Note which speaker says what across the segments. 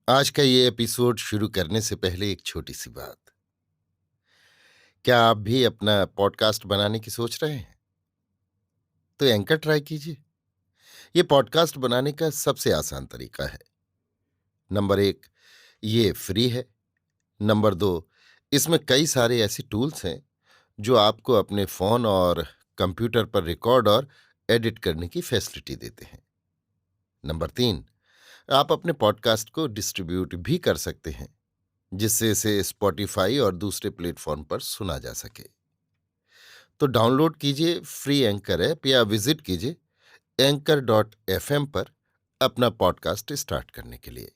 Speaker 1: आज का ये एपिसोड शुरू करने से पहले एक छोटी सी बात। क्या आप भी अपना पॉडकास्ट बनाने की सोच रहे हैं? तो एंकर ट्राई कीजिए। ये पॉडकास्ट बनाने का सबसे आसान तरीका है। नंबर 1, ये फ्री है। नंबर 2, इसमें कई सारे ऐसे टूल्स हैं जो आपको अपने फोन और कंप्यूटर पर रिकॉर्ड और एडिट करने की फैसिलिटी देते हैं। नंबर 3, आप अपने पॉडकास्ट को डिस्ट्रीब्यूट भी कर सकते हैं, जिससे इसे स्पॉटिफाई और दूसरे प्लेटफॉर्म पर सुना जा सके। तो डाउनलोड कीजिए फ्री एंकर ऐप या विजिट कीजिए anchor.fm पर अपना पॉडकास्ट स्टार्ट करने के लिए।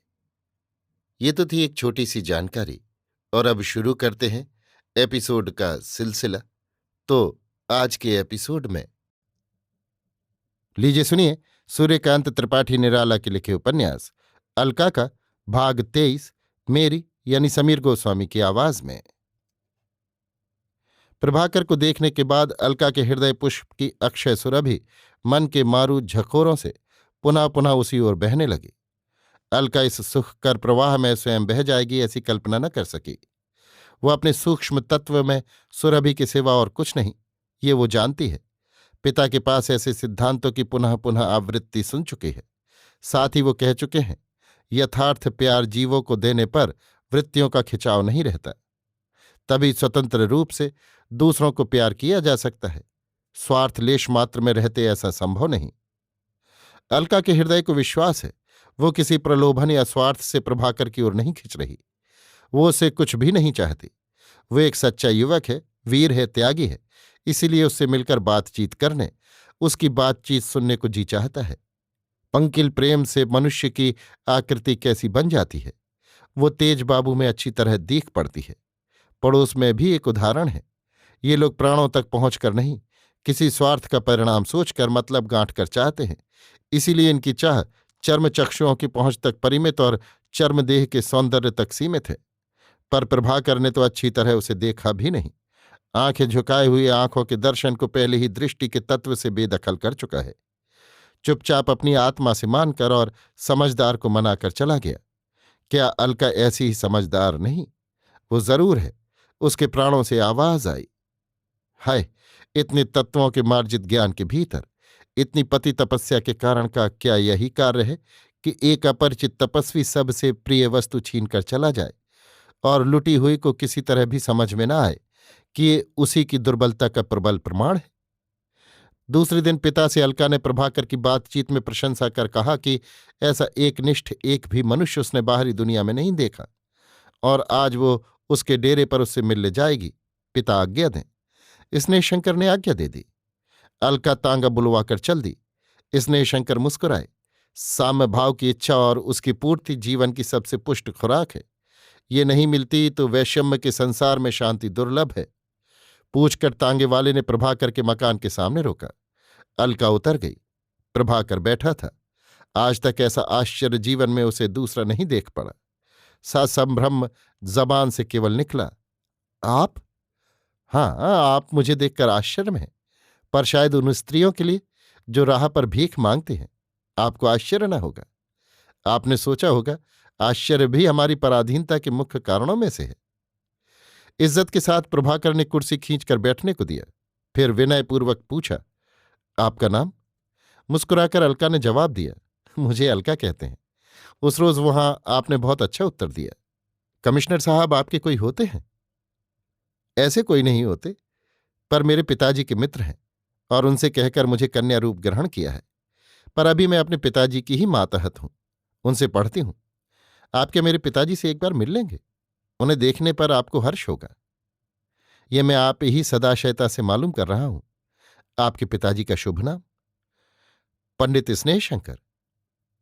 Speaker 1: ये तो थी एक छोटी सी जानकारी, और अब शुरू करते हैं एपिसोड का सिलसिला। तो आज के एपिसोड में लीजिए सुनिए सूर्यकांत त्रिपाठी निराला के लिखे उपन्यास अलका का भाग 23, मेरी यानी समीर गोस्वामी की आवाज में। प्रभाकर को देखने के बाद अलका के हृदय पुष्प की अक्षय सुरभि मन के मारू झकोरों से पुनः पुनः उसी ओर बहने लगी। अलका इस सुख कर प्रवाह में स्वयं बह जाएगी ऐसी कल्पना न कर सकी। वह अपने सूक्ष्म तत्व में सुरभि के सिवा और कुछ नहीं, ये वो जानती है। पिता के पास ऐसे सिद्धांतों की पुनः पुनः आवृत्ति सुन चुकी है। साथ ही वो कह चुके हैं, यथार्थ प्यार जीवों को देने पर वृत्तियों का खिंचाव नहीं रहता। तभी स्वतंत्र रूप से दूसरों को प्यार किया जा सकता है। स्वार्थ लेश मात्र में रहते ऐसा संभव नहीं। अलका के हृदय को विश्वास है, वो किसी प्रलोभन या स्वार्थ से प्रभाकर की ओर नहीं खिंच रही। वो उसे कुछ भी नहीं चाहती। वो एक सच्चा युवक है, वीर है, त्यागी है। इसीलिए उससे मिलकर बातचीत करने, उसकी बातचीत सुनने को जी चाहता है। पंकिल प्रेम से मनुष्य की आकृति कैसी बन जाती है, वो तेज बाबू में अच्छी तरह दीख पड़ती है। पड़ोस में भी एक उदाहरण है। ये लोग प्राणों तक पहुंचकर नहीं, किसी स्वार्थ का परिणाम सोचकर मतलब गांठ कर चाहते हैं। इसीलिए इनकी चाह चर्म चक्षुओं की पहुंच तक परिमित और चर्मदेह के सौंदर्य तक सीमित है। पर प्रभाकर ने तो अच्छी तरह उसे देखा भी नहीं। आंखें झुकाए हुए आंखों के दर्शन को पहले ही दृष्टि के तत्व से बेदखल कर चुका है। चुपचाप अपनी आत्मा से मानकर और समझदार को मनाकर चला गया। क्या अलका ऐसी ही समझदार नहीं? वो जरूर है। उसके प्राणों से आवाज आई, हाय! इतने तत्वों के मार्जित ज्ञान के भीतर इतनी पति तपस्या के कारण का क्या यही कार्य है कि एक अपरिचित तपस्वी सबसे प्रिय वस्तु छीनकर चला जाए और लुटी हुई को किसी तरह भी समझ में न आए कि ये उसी की दुर्बलता का प्रबल प्रमाण है। दूसरे दिन पिता से अलका ने प्रभाकर की बातचीत में प्रशंसा कर कहा कि ऐसा एकनिष्ठ एक भी मनुष्य उसने बाहरी दुनिया में नहीं देखा, और आज वो उसके डेरे पर उससे मिलने जाएगी। पिता आज्ञा दें। स्नेहशंकर ने आज्ञा दे दी। अलका तांगा बुलवाकर चल दी। स्नेहशंकर मुस्कुराए। साम्य भाव की इच्छा और उसकी पूर्ति जीवन की सबसे पुष्ट खुराक है। ये नहीं मिलती तो वैषम्य के संसार में शांति दुर्लभ है। पूछकर तांगे वाले ने प्रभाकर के मकान के सामने रोका। अलका उतर गई। प्रभाकर बैठा था। आज तक ऐसा आश्चर्य जीवन में उसे दूसरा नहीं देख पड़ा। ससंभ्रम जबान से केवल निकला, आप? हाँ, आप मुझे देखकर आश्चर्य में हैं, पर शायद उन स्त्रियों के लिए जो राह पर भीख मांगती हैं आपको आश्चर्य न होगा। आपने सोचा होगा, आश्चर्य भी हमारी पराधीनता के मुख्य कारणों में से है। इज्जत के साथ प्रभाकर ने कुर्सी खींचकर बैठने को दिया। फिर विनयपूर्वक पूछा, आपका नाम? मुस्कुराकर अलका ने जवाब दिया, मुझे अलका कहते हैं। उस रोज वहां आपने बहुत अच्छा उत्तर दिया। कमिश्नर साहब आपके कोई होते हैं? ऐसे कोई नहीं होते, पर मेरे पिताजी के मित्र हैं और उनसे कहकर मुझे कन्या रूप ग्रहण किया है। पर अभी मैं अपने पिताजी की ही मातहत हूं, उनसे पढ़ती हूं। आपके मेरे पिताजी से एक बार मिल लेंगे? उन्हें देखने पर आपको हर्ष होगा। ये मैं आप ही सदाशयता से मालूम कर रहा हूं। आपके पिताजी का शुभ नाम? पंडित स्नेहशंकर।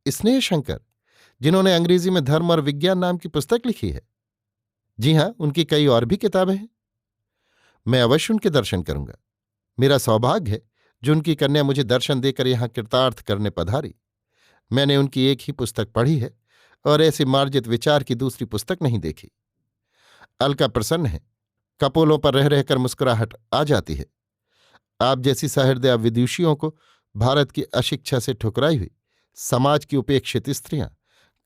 Speaker 1: स्नेहशंकर, जिन्होंने अंग्रेजी में धर्म और विज्ञान नाम की पुस्तक लिखी है? जी हां, उनकी कई और भी किताबें हैं। मैं अवश्य उनके दर्शन करूंगा। मेरा सौभाग्य है जो उनकी कन्या मुझे दर्शन देकर यहां कृतार्थ करने पधारी। मैंने उनकी एक ही पुस्तक पढ़ी है और ऐसे मार्जित विचार की दूसरी पुस्तक नहीं देखी। अलका प्रसन्न है। कपोलों पर रह रहकर मुस्कुराहट आ जाती है। आप जैसी सहृदय विदुषियों को भारत की अशिक्षा से ठुकराई हुई, समाज की उपेक्षित स्त्रियां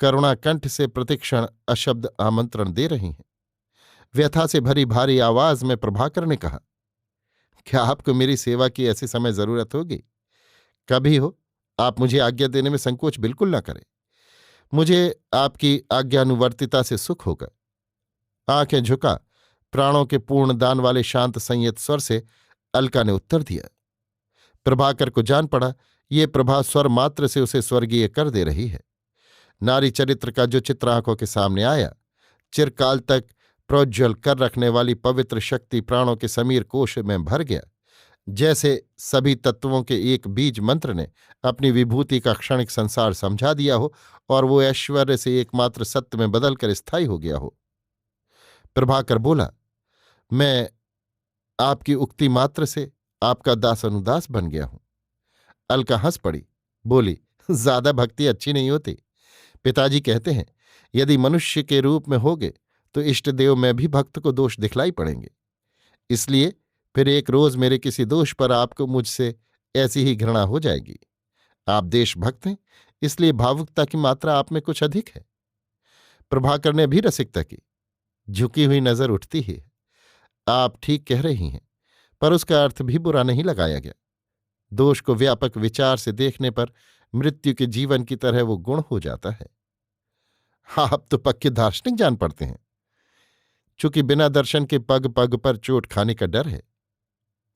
Speaker 1: करुणाकंठ से प्रतिक्षण अशब्द आमंत्रण दे रही हैं। व्यथा से भरी भारी आवाज में प्रभाकर ने कहा, क्या आपको मेरी सेवा की ऐसे समय जरूरत होगी? कभी हो, आप मुझे आज्ञा देने में संकोच बिल्कुल न करें। मुझे आपकी आज्ञानुवर्तिता से सुख होगा। आंखें झुका प्राणों के पूर्ण दान वाले शांत संयत स्वर से अलका ने उत्तर दिया। प्रभाकर को जान पड़ा, ये प्रभा स्वर मात्र से उसे स्वर्गीय कर दे रही है। नारी चरित्र का जो चित्र आंखों के सामने आया, चिरकाल तक प्रोज्वल कर रखने वाली पवित्र शक्ति प्राणों के समीर कोश में भर गया। जैसे सभी तत्वों के एक बीज मंत्र ने अपनी विभूति का क्षणिक संसार समझा दिया हो और वो ऐश्वर्य से एकमात्र सत्य में बदलकर स्थायी हो गया हो। प्रभाकर बोला, मैं आपकी उक्ति मात्र से आपका दास अनुदास बन गया हूं। अलका हंस पड़ी, बोली, ज्यादा भक्ति अच्छी नहीं होती। पिताजी कहते हैं, यदि मनुष्य के रूप में होगे तो इष्टदेव में भी भक्त को दोष दिखलाई पड़ेंगे। इसलिए फिर एक रोज मेरे किसी दोष पर आपको मुझसे ऐसी ही घृणा हो जाएगी। आप देशभक्त हैं, इसलिए भावुकता की मात्रा आप में कुछ अधिक है। प्रभाकर ने भी रसिकता की। झुकी हुई नजर उठती ही है। आप ठीक कह रही हैं, पर उसका अर्थ भी बुरा नहीं लगाया गया। दोष को व्यापक विचार से देखने पर मृत्यु के जीवन की तरह वो गुण हो जाता है। आप तो पक्के दार्शनिक जान पड़ते हैं। चूंकि बिना दर्शन के पग पग पर चोट खाने का डर है,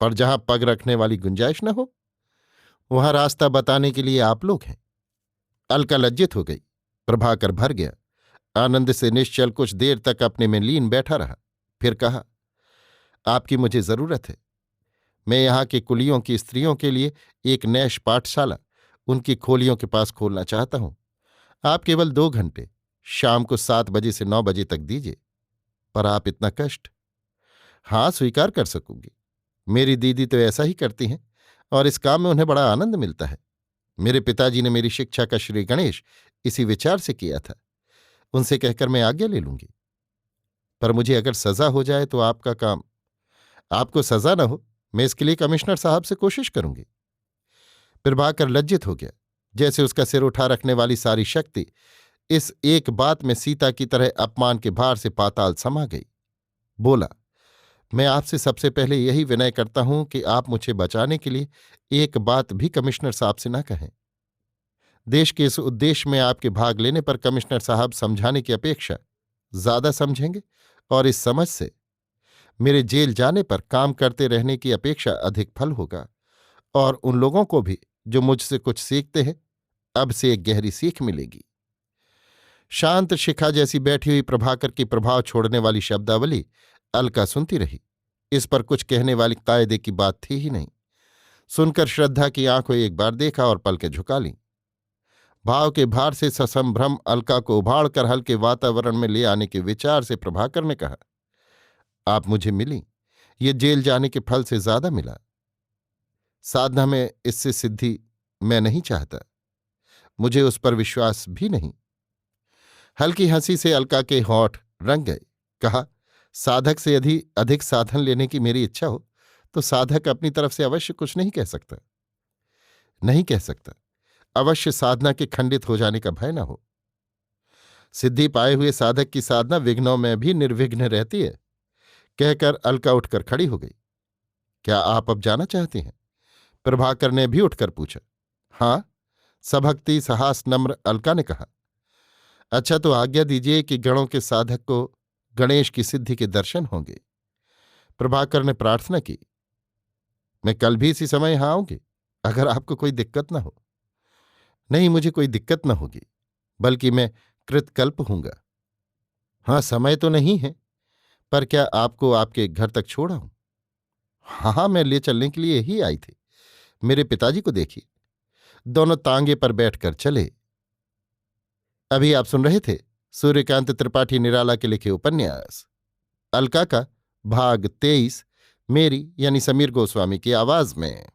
Speaker 1: पर जहां पग रखने वाली गुंजाइश न हो वहां रास्ता बताने के लिए आप लोग हैं। अलका लज्जित हो गई। प्रभाकर भर गया। आनंद से निश्चल कुछ देर तक अपने में लीन बैठा रहा। फिर कहा, आपकी मुझे जरूरत है। मैं यहाँ के कुलियों की स्त्रियों के लिए एक नैश पाठशाला उनकी खोलियों के पास खोलना चाहता हूं। आप केवल 2 घंटे शाम को 7 बजे से 9 बजे तक दीजिए। पर आप इतना कष्ट? हाँ, स्वीकार कर सकूंगी। मेरी दीदी तो ऐसा ही करती हैं और इस काम में उन्हें बड़ा आनंद मिलता है। मेरे पिताजी ने मेरी शिक्षा का श्री गणेश इसी विचार से किया था। उनसे कहकर मैं आज्ञा ले लूंगी। पर मुझे अगर सजा हो जाए तो आपका काम। आपको सजा न हो, मैं इसके लिए कमिश्नर साहब से कोशिश करूंगी। प्रभाकर लज्जित हो गया। जैसे उसका सिर उठा रखने वाली सारी शक्ति इस एक बात में सीता की तरह अपमान के भार से पाताल समा गई। बोला, मैं आपसे सबसे पहले यही विनय करता हूं कि आप मुझे बचाने के लिए एक बात भी कमिश्नर साहब से न कहें। देश के इस उद्देश्य में आपके भाग लेने पर कमिश्नर साहब समझाने की अपेक्षा ज्यादा समझेंगे और इस समझ से मेरे जेल जाने पर काम करते रहने की अपेक्षा अधिक फल होगा और उन लोगों को भी जो मुझसे कुछ सीखते हैं अब से एक गहरी सीख मिलेगी। शांत शिखा जैसी बैठी हुई प्रभाकर की प्रभाव छोड़ने वाली शब्दावली अलका सुनती रही। इस पर कुछ कहने वाली कायदे की बात थी ही नहीं। सुनकर श्रद्धा की आंखों एक बार देखा और पलकें झुका लीं। भाव के भार से ससंभ्रम अलका को उभाड़कर हल्के वातावरण में ले आने के विचार से प्रभाकर ने कहा, आप मुझे मिली, ये जेल जाने के फल से ज्यादा मिला। साधना में इससे सिद्धि मैं नहीं चाहता। मुझे उस पर विश्वास भी नहीं। हल्की हंसी से अलका के होंठ रंग गए। कहा, साधक से यदि अधिक साधन लेने की मेरी इच्छा हो तो साधक अपनी तरफ से अवश्य कुछ नहीं कह सकता। नहीं कह सकता। अवश्य साधना के खंडित हो जाने का भय न हो। सिद्धि पाए हुए साधक की साधना विघ्नों में भी निर्विघ्न रहती है। कहकर अलका उठकर खड़ी हो गई। क्या आप अब जाना चाहती हैं? प्रभाकर ने भी उठकर पूछा। हां, सभक्ति सहास नम्र अलका ने कहा। अच्छा, तो आज्ञा दीजिए कि गणों के साधक को गणेश की सिद्धि के दर्शन होंगे। प्रभाकर ने प्रार्थना की। मैं कल भी इसी समय यहां आऊंगी, अगर आपको कोई दिक्कत न हो। नहीं, मुझे कोई दिक्कत न होगी, बल्कि मैं कृतकल्प हूंगा। हाँ, समय तो नहीं है, पर क्या आपको आपके घर तक छोड़ आऊं? हाँ, मैं ले चलने के लिए ही आई थी। मेरे पिताजी को देखिए, दोनों तांगे पर बैठकर चले। अभी आप सुन रहे थे सूर्यकांत त्रिपाठी निराला के लिखे उपन्यास अलका का भाग 23 मेरी यानी समीर गोस्वामी की आवाज में।